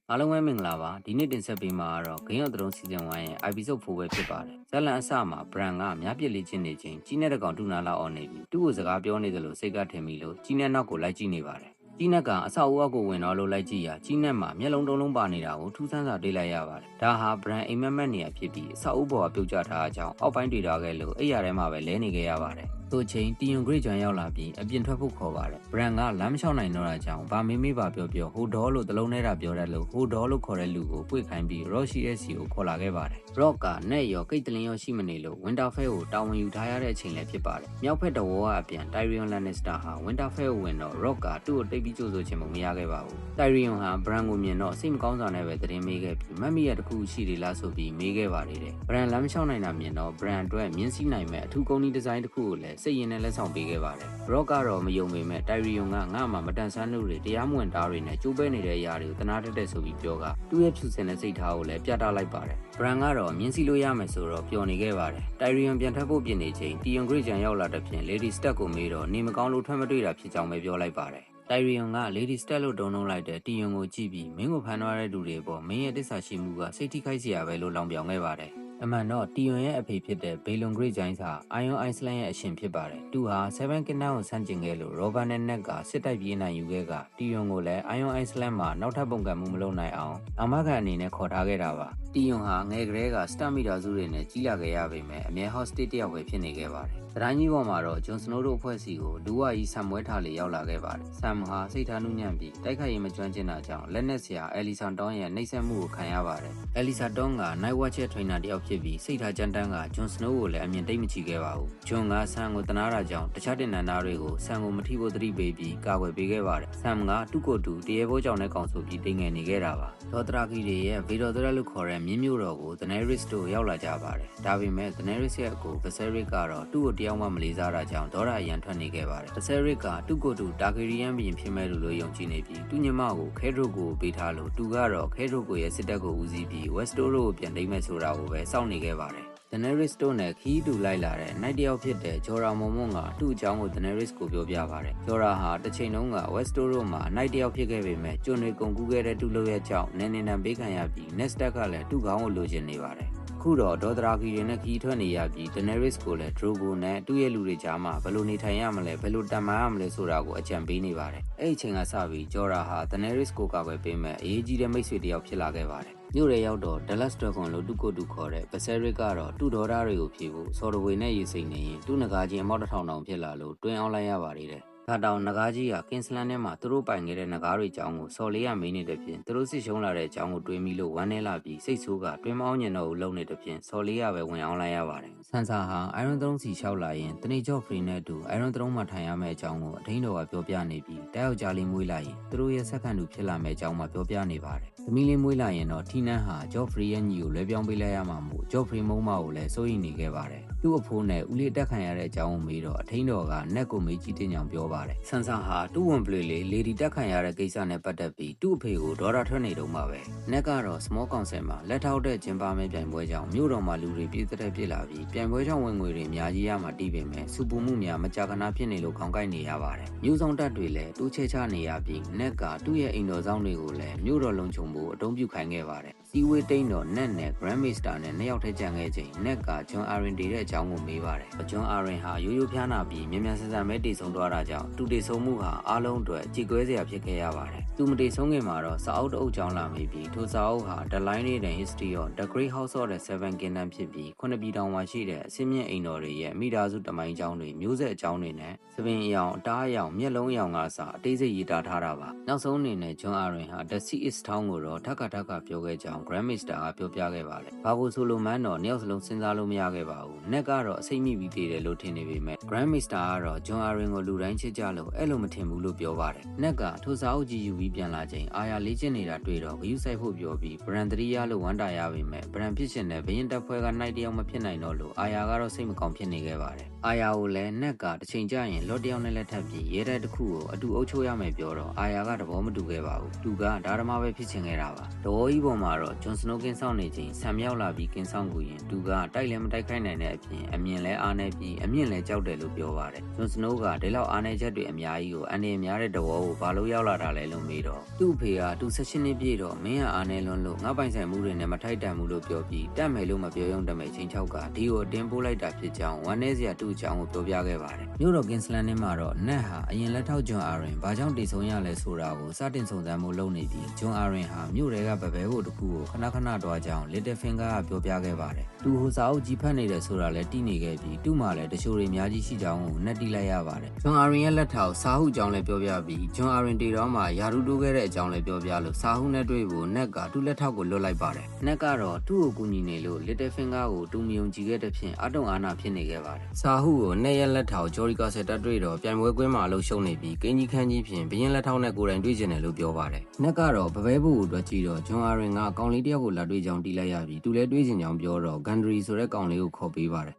အားလုံးပဲမင်္ဂလာပါဒီနေ့တင်ဆက်ပေးမှာကတော့ Game of Thrones Season 1ရဲ့ episode 4ပဲဖြစ်ပါတယ်ဇလန်အစမှာ Bran ကမြပြစ်လေးချင်းနေချင်းကြီးနဲ့တကောင်တူနာလောက်အောင်နေပြီးသူ့ကိုစကားပြောနေတယ်လို့စိတ်ကထင်ပြီးလို့ကြီးနဲ့နောက်ကိုလိုက်ကြည့်နေပါတယ်ကြီးနဲ့ကအဆောက်အဦကိုဝင်တော့လို့လိုက်ကြည့်ရကြီးနဲ့မှာမျက်လုံးတုံးလုံးပါနေတာကိုထူးဆန်းစွာတွေ့လိုက်ရပါတယ်ဒါဟာ Bran အိမ်မက်မက်နေရဖြစ်ပြီးအဆောက်အဦပေါ်ကပြုတ်ကျထားတဲ့အကြောင်းအောက်ပိုင်းတွေ့ထားခဲ့လို့အဲ့ရထဲမှာပဲလဲနေခဲ့ရပါတယ်သူ့ချိန်တီယွန်ဂရိတ်ကျွမ်းရောက်လာပြီးအပြင်ထွက်ဖို့ခေါ်ပါတယ်။ Bran ကလမ်းမလျှောက်နိုင်တော့တာကြောင့်ဗာမေးမေးပါပြောဟိုဒေါလို့တလုံးနဲ့တာပြောတတ်လို့ဟိုဒေါလို့ခေါ်တဲ့လူကိုပွေခိုင်းပြီး Rock ရှိတဲ့စီကိုခေါ်လာခဲ့ပါတယ်။ Rock ကနဲ့ရောကိတ်တလင်းရောရှိမနေလို့ Winterfell ကိုတာဝန်ယူထားရတဲ့အချိန်လည်းဖြစ်ပါတယ်။မြောက်ဖက်တဝေါကအပြန် Tyrion Lannister ဟာ Winterfell ကိုဝင်တော့ Rock ကသူ့ကိုတိတ်ပြီးကြိုးဆိုချင်မှမရခဲ့ပါဘူး။ Tyrion ဟာ Bran ကိုမြင်တော့စိတ်မကောင်းစွာနဲ့ပဲသတင်းမေးခဲ့ပြီးမတ်မိရတခုရှိသေးလားဆိုပြီးမေးခဲ့ပါသေးတယ်။ Bran လမ်းမလျှောက်နိုင်တာမြင်တော့ Bran အတွက်မြင်းစည်းနိုင်မဲ့အထူးကုန်းဒီဒီဇိုင်းတစ်ခုကိုလည်းစိတ်ရင်းနဲ့လက်ဆောင်ပေးခဲ့ပါတယ်။ Rock ကတော့မယုံပေမဲ့ Tyrion ကငါ့မှာမတန်ဆန်းလို့တွေတရားမဝင်တားတွေနဲ့ကျိုးပဲနေတဲ့အရာတွေကိုတနာတက်တဲ့ဆိုပြီးပြောကသူ့ရဲ့ဖြူစင်တဲ့စိတ်ထားကိုလည်းပြသလိုက်ပါတယ်။ Bran ကတော့မြင်းစီလို့ရမယ်ဆိုတော့ပျော်နေခဲ့ပါတယ်။ Tyrion ပြန်ထွက်ဖို့ပြင်နေချိန် Tion Greyjoy ရောက်လာတဲ့ဖြင့် Lady Stark ကိုမေးတော့နေမကောင်းလို့ထွက်မတွေ့တာဖြစ်ကြောင်းပဲပြောလိုက်ပါတယ်။ Tyrion က Lady Stark လို့တုံးလိုက်တဲ့ Tion ကိုကြည့်ပြီးမင်းကိုဖမ်းသွားတဲ့လူတွေပေါ်မင်းရဲ့တစ္ဆာရှိမှုကစိတ်ထိခိုက်စရာပဲလို့လောင်ပြောင်ခဲ့ပါတယ်။အမှန်တော့ Tion ရဲ့အဖေဖြစ်တဲ့ Balon Greyjoy ဟာ Iron Island ရဲ့အရှင်ဖြစ်ပါတယ်။သူဟာ Seven Kingdom ကိုဆန့်ကျင်ခဲ့လို့ Robert နဲ့ Ned ကစစ်တိုက်ပြေးနိုင်ယူခဲ့က Tion ကိုလည်း Iron Island မှာနောက်ထပ်ပုံကံမှုမလုပ်နိုင်အောင်အာမခံအနေနဲ့ခေါ်ထားခဲ့တာပါ။ Tion ဟာငယ်ကလေးက Stark မိသားစုတွေနဲ့ကြီးလာခဲ့ရပေမဲ့အမြဲ hostage တယောက်ပဲဖြစ်နေခဲ့ပါတယ်။တိုင်းကြီးပေါ်မှာတော့ Jon Snow တို့အဖွဲ့စီကိုလူဝကြီးဆမ်မွဲထားလေရောက်လာခဲ့ပါတယ်။ Sam ဟာစိတ်ထားနှူးညံ့ပြီးတိုက်ခိုက်ရေးမကျွမ်းကျင်တာကြောင့်လက်နက်ဆရာ Elisa Don ရဲ့နှိပ်စက်မှုကိုခံရပါတယ်။ Elisa Don က Night Watch ရဲ့ trainer တယောက်ဖြစ်ပြီးစိတ်ထားကြမ်းတမ်းက Jon Snow ကိုလည်းအမြင်တိတ်မချခဲ့ပါဘူး။ Jon က Sam ကိုတနာတာကြောင့်တခြားတင်နန်းသားတွေကို Sam ကိုမထိဖို့သတိပေးပြီးကာကွယ်ပေးခဲ့ပါတယ်။ Sam ကသူ့ကိုယ်သူတရေဘောကြောင့်နဲ့ကောင်ဆိုပြီးတိမ်ငယ်နေခဲ့တာပါ။ Dothraki တွေရဲ့ Vador လို့ခေါ်တဲ့မြင်းမျိုးတော်ကို Daenerys တို့ရောက်လာကြပါတယ်။ဒါပေမဲ့ Daenerys ရဲ့အကို Viserys ကတော့သူ့ကိုတယောက်မှမလေးစားတာကြောင့်ဒေါသအရန်ထွက်နေခဲ့ပါတယ်။ Viserys ကသူ့ကိုယ်သူ Targaryen ဘုရင်ဖြစ်မဲ့လူလို့ယုံကြည်နေပြီးသူ့ညီမကို Khadrick ကိုပေးထားလို့သူကတော့ Khadrick ရဲ့စစ်တပ်ကိုဦးစီးပြီး Westeros ကိုပြန်သိမ်းမဲ့ဆိုတာကိုပဲစောင့်နေခဲ့ပါတယ်။ Daenerys တို့နဲ့ခီးတူလိုက်လာတဲ့ Night တယောက်ဖြစ်တဲ့ Jorah Mormont ကသူ့အကြောင်းကို Daenerys ကိုပြောပြပါတယ်။ Jorah ဟာတစ်ချိန်လုံးက Westeros မှာ Night တယောက်ဖြစ်ခဲ့ပေမဲ့ကျွန်တွေကုန်ကူးခဲ့တဲ့သူ့လုပ်ရဲ့ကြောင့်နည်းနည်းပေးခံရပြီး Ned Stark ကလည်းသူ့ခေါင်းကိုလိုချင်နေပါတယ်။ခုတော့ Dothraki တွေနဲ့ခီးထွက်နေရပြီး Daenerys ကိုလည်း Drogo နဲ့သူ့ရဲ့လူတွေကြားမှာဘယ်လိုနေထိုင်ရမလဲဘယ်လိုတန်မာရမလဲဆိုတာကိုအကြံပေးနေပါတယ်။အဲ့ဒီအချိန်ကစပြီး Jorah ဟာ Daenerys ကိုကာကွယ်ပေးမဲ့အရေးကြီးတဲ့မိတ်ဆွေတယောက်ဖြစ်လာခဲ့ပါတယ်။မြို့ရဲရောက်တော့ Dallas Dragon လို့သူ့ကိုယ်သူခေါ်တဲ့ Viserys ကတော့သူ့ဒေါသတွေကိုဖြေဖို့စော်တဝေနဲ့ရေစိမ့်နေရင်သူ့ငကားချင်းအမောက်တစ်ထောင်တောင်ဖြစ်လာလို့တွင်းအောင်လိုက်ရပါသေးတယ်။ဒါတောင်ငကားကြီးက Kingsland ထဲမှာသူတို့ပိုင်ခဲ့တဲ့ငကားတွေအကြောင်းကိုစော်လေးရမေးနေတဲ့ဖြင့်သူတို့စစ်ရှုံးလာတဲ့အကြောင်းကိုတွေးမိလို့ဝမ်းနည်းလာပြီးစိတ်ဆိုးကတွင်းမအောင်ညင်တော့ဘူးလုံနေတဲ့ဖြင့်စော်လေးရပဲဝင်အောင်လိုက်ရပါတယ်။ဆန်ဆာဟာ Iron Throne စီလျှောက်လာရင်တနေ့ကျော့ Free နဲ့အတူ Iron Throne မှာထိုင်ရမယ့်အကြောင်းကိုအထင်းတော်ကပြောပြနေပြီးတယောက်ကြားလေးမွေးလာရင်သူတို့ရဲ့ဆက်ခံသူဖြစ်လာမယ့်အကြောင်းမှပြောပြနေပါတယ်။သမီးလေးမွေးလာရင်တော့ Tinan ဟာ Joffrey ရဲ့ညီကိုလွဲပြောင်းပေးလိုက်ရမှာမို့ Joffrey မုံမကိုလည်းစိုးရိမ်နေခဲ့ပါတယ်။သူ့အဖိုးနဲ့ဦးလေးတက်ခံရတဲ့အကြောင်းကိုမေးတော့အထင်းတော်က Ned ကိုမေးကြည့်တင်ကြောင်ပြောပါတယ်။ဆန်ဆာဟာသူ့ဝန်ပလွေလေး Lady တက်ခံရတဲ့ကိစ္စနဲ့ပတ်သက်ပြီးသူ့အဖေကိုဒေါသထွက်နေတော့မှာပဲ Ned ကတော့ Small Council မှာလက်ထောက်တဲ့ကျင်းပမဲ့ပြိုင်ပွဲကြောင့်မြို့တော်မှာလူတွေပြည့်တဲ့ပြည့်လာပြီးပြိုင်ပွဲကြောင့်ဝင်ငွေတွေအများကြီးရမှာတီးပေမဲ့စူပူမှုများမကြာခဏဖြစ်နေလို့ခေါင်းကိုက်နေရပါတယ်။မြို့ဆောင်တပ်တွေလည်းတိုးချဲချနေရပြီး Ned ကသူ့ရဲ့အိမ်တော်ဆောင်တွေကိုလည်းမြို့တော်လုံခြုံဖို့အတုံးပြုခိုင်းခဲ့ပါတယ်။စီဝေးတိန်တော် Ned နဲ့ Grand Maester နဲ့နှစ်ယောက်ထဲကြံခဲ့ချိန် Ned က Jon Arryn တည်တဲ့အကြောင်းကိုမေးပါတယ်။ Jon Arryn ဟာရိုးရိုးဖျားနာပြီးမြန်မြန်ဆန်ဆန်ပဲတည်ဆုံသွားတာကြောင့်သူတည်ဆုံမှုဟာအားလုံးအတွက်ကြေကွဲစရာဖြစ်ခဲ့ရပါတယ်။သူမတည်ဆုံခင်မှာတော့စာအုပ်တအုပ်ကြောင်းလာမေးပြီးထိုစာအုပ်ဟာ The Lineage and History of the Great House of the Seven Kingdoms ဖြစ်ပြီးခုနှစ်ပြည်ထောင်မှာရှိတဲ့အစင်းမြင့်အိမ်တော်တွေရဲ့မိသားစုတမိုင်းကြောင်းတွေမျိုးဆက်အကြောင်းတွေနဲ့သပင်အယောင်အတားအယောင်မျက်လုံးအယောင်ကအစအသေးစိတ်ရေးသားထားတာပါ။နောက်ဆုံးအနေနဲ့ Jon Arryn ဟာ The Sea is Town ကိုတော့ထပ်ခါပြောခဲ့ကြောင်း Grand Maester ကပြောပြခဲ့ပါတယ်။ဘာကိုဆိုလိုမှန်းတော့နှစ်ယောက်စလုံးစဉ်းစားလို့မရခဲ့ပါဘူး။ Ned ကတော့အစိမ့်မိပြီးသေးတယ်လို့ထင်နေပေမဲ့ Grand Maester ကတော့ Jon Arryn ကိုလူတိုင်းချစ်ကြလို့အဲ့လိုမထင်ဘူးလို့ပြောပါတယ်။ Ned ကထိုစာအုပ်ကြီးယူပြီးပြန်လာချိန်အာယာလေ့ကျင့်နေတာတွေ့တော့ဂရုစိုက်ဖို့ပြောပြီး Bran 3ရလို့ဝမ်းတာရပေမဲ့ Bran ဖြစ်ရှင်တဲ့ဘရင်တပ်ဖွဲ့က Night တယောက်မဖြစ်နိုင်တော့လို့အာယာကတော့စိတ်မကောင်းဖြစ်နေခဲ့ပါတယ်။အာယာကိုလည်း Ned ကတစ်ချိန်ကျရင်လော့တယောက်နဲ့လက်ထပ်ပြီးရဲတပ်တစ်ခုကိုအတူအုပ်ချုပ်ရမယ်ပြောတော့အာယာကသဘောမတူခဲ့ပါဘူး။သူကဒါဓမ္မပဲဖြစ်ချင်ခဲ့တာပါ။တဝေါ်ကြီးပေါ်မှာတော့ Jon Snow ကင်းဆောင်နေချိန်ဆမ်ရောက်လာပြီးကင်းဆောင်ကူရင်သူကတိုက်လည်းမတိုက်ခိုက်နိုင်တဲ့အပြင်အမြင်လည်းအားနေပြီးအမြင့်လည်းကြောက်တယ်လို့ပြောပါတယ်။ Jon Snow ကဒီလောက်အားနေချက်တွေအများကြီးကိုအန်နေများတဲ့တဝေါ်ကိုဘာလို့ရောက်လာတာလဲလို့မေး မေတော့သူ့အဖေကသူ16နှစ်ပြည့်တော့မင်းကအားနေလွန်းလို့ငါပိုင်ဆိုင်မှုတွေနဲ့မထိုက်တန်ဘူးလို့ပြောပြီးတက်မယ်လို့မပြောရုံတမယ်ချင်းချောက်ကဒီကိုအတင်းပို့လိုက်တာဖြစ်ကြောင်းဝမ်းနေစရာသူ့အကြောင်းကိုပြောပြခဲ့ပါတယ်မြို့တော်ကင်စလန်နဲ့မှာတော့နက်ဟာအရင်လက်ထောက်ဂျွန်အာရင်ဘာကြောင့်တည်ဆုံးရလဲဆိုတာကိုစတင်စုံစမ်းမှုလုပ်နေပြီးဂျွန်အာရင်ဟာမြို့တွေကပပဲဖို့တခုကိုခဏတွားကြောင်း Little Finger ကပြောပြခဲ့ပါတယ်သူဟိုစာအုပ်ကြီးဖတ်နေတယ်ဆိုတာလည်းတိနေခဲ့ပြီးသူ့မှာလည်းတချို့တွေအများကြီးရှိကြောင်းကိုနှက်တိလိုက်ရပါတယ်ဂျွန်အာရင်ရဲ့လက်ထောက်စာဟုအကြောင်းလည်းပြောပြပြီးဂျွန်အာရင်တေတော်မှာယာရုတိုးခဲ့တဲ့အကြောင်းလည်းပြောပြလို့စာဟုနဲ့တွေ့ဖို့နက်ကသူ့လက်ထောက်ကိုလွတ်လိုက်ပါတယ်နက်ကတော့သူ့ကိုကူညီနေလို့ Little Finger ကိုတူမယုံကြည်ခဲ့တဲ့ဖြင့်အတုံအာနာဖြစ်နေခဲ့ပါတယ်စာဟုကိုနက်ရဲ့လက်ထောက်ဂျော်ရီကာဆက်တက်တွေ့တော့ပြိုင်ပွဲကွင်းမှာအလုပ်ရှုံးနေပြီးကင်းကြီးခန်းကြီးဖြင့်ဘရင်လက်ထောက်နဲ့ကိုယ်တိုင်တွေ့ကျင်တယ်လို့ပြောပါတယ်နက်ကတော့ပပဲဖို့ကိုတွေ့ကြည့်တော့ဂျွန်အာရင်ကကောင်လေးတယောက်ကိုလာတွေ့ကြောင်းတီးလိုက်ရပြီးသူလည်းတွေ့ကျင်ကြောင်းပြောတော့ဂန်ဒရီဆိုတဲ့ကောင်လေးကိုခေါ်ပေးပါတယ်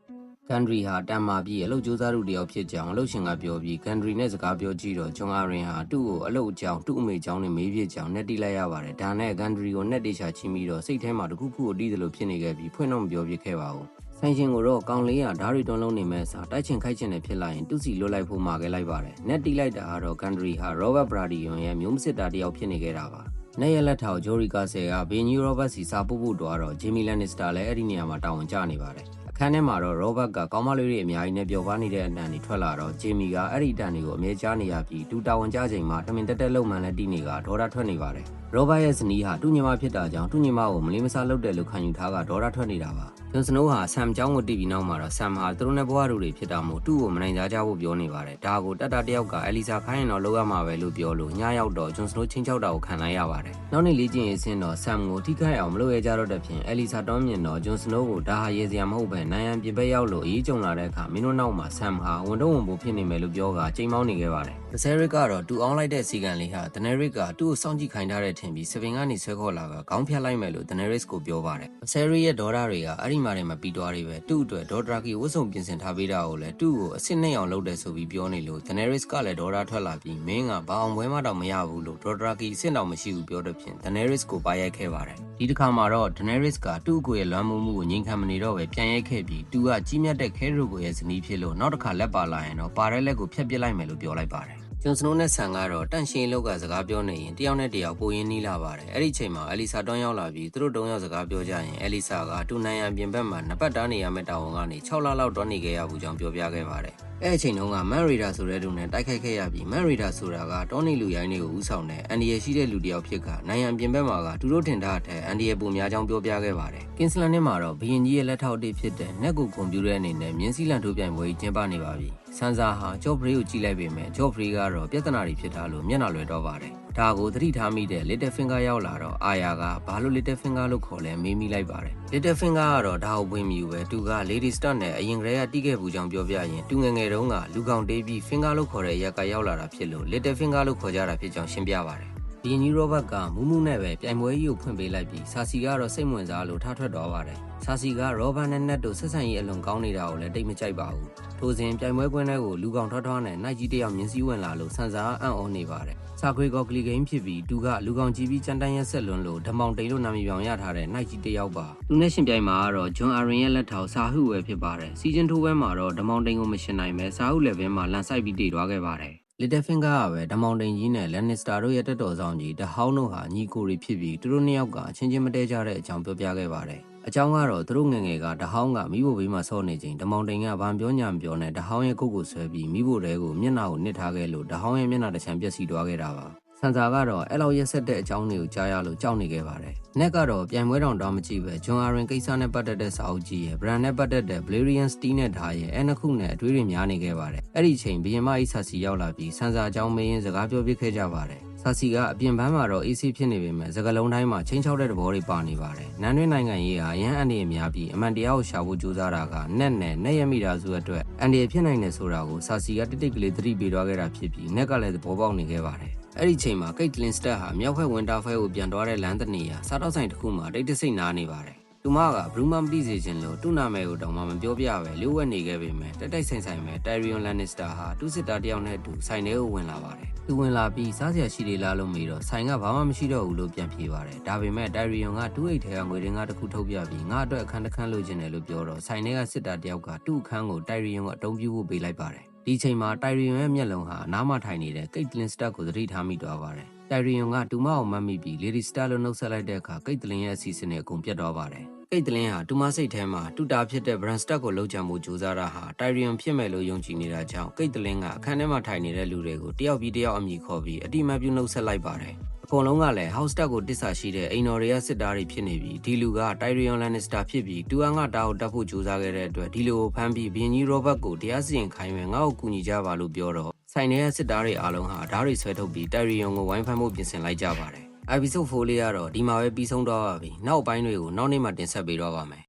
ကန်ဒရီဟာတန်မာပြီးအလုပ်ကြိုးစားသူတယောက်ဖြစ်ကြောင်းအလုပ်ရှင်ကပြောပြီးကန်ဒရီနဲ့စကားပြောကြည့်တော့ဂျွန်အာရင်ဟာသူ့ကိုအလုပ်အကြောင်းသူ့အမေကြောင်းနဲ့မေးပြကြောင်းနဲ့တီးလိုက်ရပါတယ်ဒါနဲ့ကန်ဒရီကိုနဲ့တေချာချင်းပြီးတော့စိတ်ထဲမှာတခုခုကိုတီးသလိုဖြစ်နေခဲ့ပြီးဖွင့်တော့မပြောပြခဲ့ပါဘူးဆိုင်ရှင်ကိုတော့ကောင်လေးကဓာတ်ရီတွန်းလုံးနေမဲ့အစားတိုက်ချင်ခိုက်ချင်တယ်ဖြစ်လာရင်သူ့စီလွတ်လိုက်ဖို့မှာခဲ့လိုက်ပါတယ်နဲ့တီးလိုက်တာကတော့ကန်ဒရီဟာရောဘတ်ဘရာဒီယွန်ရဲ့မျိုးမစစ်တာတယောက်ဖြစ်နေခဲ့တာပါနဲ့ရလက်ထောက်ဂျိုရီကာဆယ်ကဘီနီရောဘတ်စီစာပို့ဖို့တွားတော့ဂျီမီလန်နစ္စတာလည်းအဲ့ဒီနေရာမှာတာဝန်ကျနေပါတယ်အခန်းထဲမှာတော့ရောဘတ်ကကောင်းမလေးတွေအများကြီးနဲ့ပျော်ပါနေတဲ့အတန်တွေထွက်လာတော့ဂျီမီကအဲ့ဒီအတန်တွေကိုအမြဲကြားနေရပြီးသူတာဝန်ကျချိန်မှာတမင်တက်လုံမှန်လည်းတီးနေကဒေါ်လာထွက်နေပါတယ်ရောဘတ်ရဲ့ဇနီးဟာသူ့ညီမဖြစ်တာကြောင့်သူ့ညီမကိုမလေးမစားလုပ်တယ်လို့ခံယူထားကဒေါ်လာထွက်နေတာပါဂျွန်စနိုးဟာဆမ်ကျောင်းကိုတီးပြီးနောက်မှာတော့ဆမ်ဟာသူတို့နဲ့ဘွားတို့တွေဖြစ်တာမို့သူ့ကိုမနိုင်စားကြဖို့ပြောနေပါတယ်ဒါကိုတက်တာတယောက်ကအဲလီဆာခိုင်းရင်တော့လောက်ရမှာပဲလို့ပြောလို့ညရောက်တော့ဂျွန်စနိုးချင်းချောက်တာကိုခံလိုက်ရပါတယ်နောက်နေ့လေ့ကျင့်ရေးဆင်းတော့ဆမ်ကိုထိခိုက်အောင်မလုပ်ရကြတော့တဲ့ဖြင့်အဲလီဆာတောင်းမြင်တော့ဂျွန်စနိုးကိုဒါဟာရေစရာမဟုတ်ပဲနိုင်ရန်ပြင်ပရောက်လို့အရေးကြုံလာတဲ့အခါမင်းတို့နောက်မှာဆမ်ဟာဝန်တော့ဝန်ပိုဖြစ်နေမယ်လို့ပြောကချိန်မောင်းနေခဲ့ပါတယ်ဒဆယ်ရစ်ကတော့တူအောင်လိုက်တဲ့စီကန်လေးဟာဒနယ်ရစ်ကသူ့ကိုစောင့်ကြည့်ခိုင်းထားတဲ့ထင်ပြီးစပင်ကနေဆွဲခေါ်လာကခေါင်းဖြတ်လိုက်မယ်လို့ဒနယ်ရစ်ကိုပြောပါတယ်ဒဆယ်ရစ်ရဲ့ဒေါ်ဒါတွေကအဲ့ဒီမှာတည်းမပြီးသွားတွေပဲသူ့အတွက်ဒေါ်ဒရာကီဝတ်စုံပြင်ဆင်ထားပေးတာကိုလည်းသူ့ကိုအစ်စ်နဲ့အောင်လုပ်တယ်ဆိုပြီးပြောနေလို့ဒနယ်ရစ်ကလည်းဒေါ်ဒါထွက်လာပြီးမင်းကဘာအောင်ပွဲမှတော့မရဘူးလို့ဒေါ်ဒရာကီအစ်စ်တော့မရှိဘူးပြောတဲ့ဖြင့်ဒနယ်ရစ်ကိုပါရိုက်ခဲ့ပါတယ်ဒီတစ်ခါမှာတော့ဒနယ်ရစ်ကသူ့ကိုရဲ့လွမ်းမိုးမှုကိုငြိမ်ခံမနေတော့ပဲပြန်ရိုက်ခဲ့ပြီးသူကကြီးမြတ်တဲ့ခဲရိုကိုရဲ့ဇနီးဖြစ်လို့နောက်တစ်ခါလက်ပါလာရင်တော့ပါတဲ့လက်ကိုဖျက်ပစ်လိုက်မယ်လို့ပြောလိုက်ပါတယ်ဂျွန်စနိုးနဲ့ဆန်ကတော့တန့်ရှင်းလောက်ကစကားပြောနေရင်တယောက်နဲ့တယောက်ပိုရင်းနှီးလာပါတယ်အဲ့ဒီချိန်မှာအလီဆာတွန်းရောက်လာပြီးသူတို့တုံးရောက်စကားပြောကြရင်အလီဆာကတူနိုင်ရန်ပြင်ဘက်မှာနှစ်ပတ်တားနေရမယ့်တာဝန်ကနေ6လလောက်တွန်းနေခဲ့ရဘူးကြောင်းပြောပြခဲ့ပါတယ်အဲ့အချိန်တုန်းကမန်ရီဒါဆိုတဲ့သူနဲ့တိုက်ခိုက်ခဲ့ရပြီးမန်ရီဒါဆိုတာကတောနေလူရိုင်းတွေကိုဦးဆောင်တဲ့အန်ဒီရရှိတဲ့လူတစ်ယောက်ဖြစ်ကနိုင်ရန်ပြင်ဘက်မှာကသူတို့ထင်ထားတဲ့အန်ဒီရပုံများကြောင်းပြောပြခဲ့ပါတယ်ကင်စလန်နဲ့မှာတော့ဘီရင်ကြီးရဲ့လက်ထောက်တစ်ဖြစ်တဲ့နက်ကိုကွန်ပျူတာအနေနဲ့မြင်းစည်းလန်ထိုးပြိုင်ပွဲကြီးကျင်းပနေပါပြီဆန်ဆာဟာဂျော့ဖရီကိုကြည့်လိုက်ပေမဲ့ဂျော့ဖရီကတော့ပြဿနာတွေဖြစ်ထားလို့မျက်နှာလွယ်တော့ပါတယ်ဒါကိုသတိထားမိတဲ့ Little Finger ရောက်လာတော့အာယာကဘာလို့ Little Finger လို့ခေါ်လဲမေးမိလိုက်ပါတယ် Little Finger ကတော့ဒါကိုဝင်မြူပဲသူက Lady Star နဲ့အရင်ကတည်းကတီးခဲ့ဘူးကြောင်းပြောပြရင်သူငယ်ငယ်တုန်းကလူကောင်တေးပြီး Finger လို့ခေါ်တဲ့ရက်ကရောက်လာတာဖြစ်လို့ Little Finger လို့ခေါ်ကြတာဖြစ်ကြောင်းရှင်းပြပါတယ်ဒီနီရောဘတ်ကမူးမူးနဲ့ပဲပြိုင်ပွဲကြီးကိုဖွင့်ပေးလိုက်ပြီးဆာစီကတော့စိတ်ဝင်စားလို့ထားထွက်သွားပါတယ်ဆာစီကရောဘတ်နဲ့နက်တို့ဆက်ဆံရေးအလွန်ကောင်းနေတာကိုလည်းတိတ်မကြိုက်ပါဘူးထိုစဉ်ပြိုင်ပွဲကွင်းထဲကိုလူကောင်ထွားထွားနဲ့နိုင်ကြီးတယောက်မြင်းစည်းဝင်လာလို့ဆန်စာအံ့ဩနေပါတယ်စာခွေကောကလီဂိမ်းဖြစ်ပြီးသူကလူကောင်ကြီးပြီးကြမ်းတမ်းရက်ဆက်လွန်းလို့ဓမောင်တိန်လို့နာမည်ပြောင်ရထားတဲ့နိုင်ကြီးတယောက်ပါသူနဲ့ရှင်ပြိုင်မှာကတော့ဂျွန်အာရင်ရဲ့လက်ထောက်စာဟုပဲဖြစ်ပါတယ်စီဇန်ထိုးပွဲမှာတော့ဓမောင်တိန်ကိုမရှင်နိုင်ပဲစာဟုလည်းပဲမှာလန်ဆိုင်ပြီးတည်သွားခဲ့ပါတယ်Little Finger ကပဲဓမောင်တိန်ကြီးနဲ့လန်နစ္စတာတို့ရဲ့တက်တော်ဆောင်ကြီးတဟောင်းတို့ဟာညီကိုတွေဖြစ်ပြီးသူတို့နှစ်ယောက်ကအချင်းချင်းမတည့်ကြတဲ့အကြောင်းပြောပြခဲ့ပါတယ်အကြောင်းကတော့သူတို့ငယ်ငယ်ကတဟောင်းကမိဖို့ဘေးမှာဆော့နေချိန်ဓမောင်တိန်ကဘာပြောညာမပြောနဲ့တဟောင်းရဲ့ကုတ်ကိုဆွဲပြီးမိဖို့တဲကိုမျက်နှာကိုနစ်ထားခဲ့လို့တဟောင်းရဲ့မျက်နှာတစ်ချမ်းပျက်စီးသွားခဲ့တာပါဆန်စာကတော့အဲ့လောက်ရက်ဆက်တဲ့အကြောင်းတွေကိုကြားရလို့ကြောက်နေခဲ့ပါတယ်။နက်ကတော့ပြိုင်ပွဲတောင်တောင်းမကြည့်ပဲဂျွန်အာရင်ကိစ္စနဲ့ပတ်သက်တဲ့စာအုပ်ကြီးရဲ့ brand နဲ့ပတ်သက်တဲ့ Valerian Steel နဲ့ဓာတ်ရဲ့အဲ့နှစ်ခုနဲ့အတွေးတွေများနေခဲ့ပါတယ်။အဲ့ဒီချိန်ဘီယမအိဆာစီရောက်လာပြီးဆန်စာအကြောင်းမင်းစကားပြောပြခဲ့ကြပါတယ်။ဆာစီကအပြင်ပန်းမှာတော့ AC ဖြစ်နေပေမဲ့စကလုံးတိုင်းမှာချင်းချောက်တဲ့သဘောတွေပါနေပါတယ်။နန်းတွင်းနိုင်ငံရေးဟာရန်အန်ဒီအများပြီးအမှန်တရားကိုရှာဖို့ကြိုးစားတာကနက်နဲ့နက်ရမိတာစုအတွက်အန်ဒီဖြစ်နိုင်တယ်ဆိုတာကိုဆာစီကတိတ်ကလေးသတိပေးသွားခဲ့တာဖြစ်ပြီးနက်ကလည်းသဘောပေါက်နေခဲ့ပါတယ်။အဲ့ဒီချိန်မှာကိတ်လင်စတက်ဟာမြောက်ဘက်ဝင်တာဖဲကိုပြန်သွားတဲ့လမ်းတနေရာစားတောက်ဆိုင်တစ်ခုမှာတိတ်တဆိတ်နားနေပါတယ်။သူမကဘရူးမမသိစေချင်လို့သူ့နာမည်ကိုတောင်မှမပြောပြပဲလျှို့ဝှက်နေခဲ့ပေမဲ့တိုက်ဆိုင်မဲ့တိုင်ရီယွန်လန်နစ္စတာဟာသူ့စစ်သားတယောက်နဲ့အတူဆိုင်ထဲကိုဝင်လာပါတယ်။သူဝင်လာပြီးစားစရာရှိသေးလားလို့မေးတော့ဆိုင်ကဘာမှမရှိတော့ဘူးလို့ပြန်ဖြေပါတယ်။ဒါပေမဲ့တိုင်ရီယွန်ကသူ့အိတ်ထဲကငွေရင်းကားတစ်ခုထုတ်ပြပြီးငါ့အတွက်အခန်းတစ်ခန်းလိုချင်တယ်လို့ပြောတော့ဆိုင်ထဲကစစ်သားတယောက်ကသူ့အခန်းကိုတိုင်ရီယွန်ကအတုံးပြဖို့ပေးလိုက်ပါတယ်။ဒီချိန်မှာတိုင်ရီယွန်ရဲ့မျက်လုံးဟာနားမထိုင်နေတဲ့ကိတ်လင်စတက်ကိုသတိထားမိသွားပါတယ်။ တိုင်ရီယွန်ကတူမအောင်မှတ်မိပြီးလေဒီစတာလိုနှုတ်ဆက်လိုက်တဲ့အခါကိတ်တလင်းရဲ့အစီအစဉ်နဲ့အကုန်ပြတ်သွားပါတယ်ကိတ်တလင်းဟာတူမစိတ်ထဲမှာတူတာဖြစ်တဲ့ brand stock ကိုလုံးချမှုကြိုးစားတာဟာတိုင်ရီယွန်ဖြစ်မဲ့လို့ယုံကြည်နေတာကြောင့်ကိတ်တလင်းကအခန်းထဲမှာထိုင်နေတဲ့လူတွေကိုတယောက်ပြီးတယောက်အမိခေါ်ပြီးအတိမတ်ပြုနှုတ်ဆက်လိုက်ပါတယ်အကုန်လုံးကလည်း house tag ကိုတစ္ဆာရှိတဲ့အိမ်တော်တွေကစစ်သားတွေဖြစ်နေပြီးဒီလူကတိုင်ရီယွန်လန်နစ္စတာဖြစ်ပြီးတူအန်ကတားကိုတတ်ဖို့ကြိုးစားခဲ့တဲ့အတွက်ဒီလူကိုဖမ်းပြီးဘီယင်ကြီးရောဘတ်ကိုတရားစီရင်ခိုင်းမယ်ငါ့ကိုကူညီကြပါလို့ပြောတော့ဆိုင်ထဲကစစ်သားတွေအားလုံးဟာဓာတ်တွေဆွဲထုတ်ပြီးတိုင်ရီယွန်ကိုဝိုင်းဖမ်းဖို့ပြင်ဆင်လိုက်ကြပါတယ်။ episode 4လေးကတော့ဒီမှာပဲပြီးဆုံးတော့ပါပြီ။နောက်ပိုင်းတွေကိုနောက်နေ့မှတင်ဆက်ပေးတော့ပါမယ်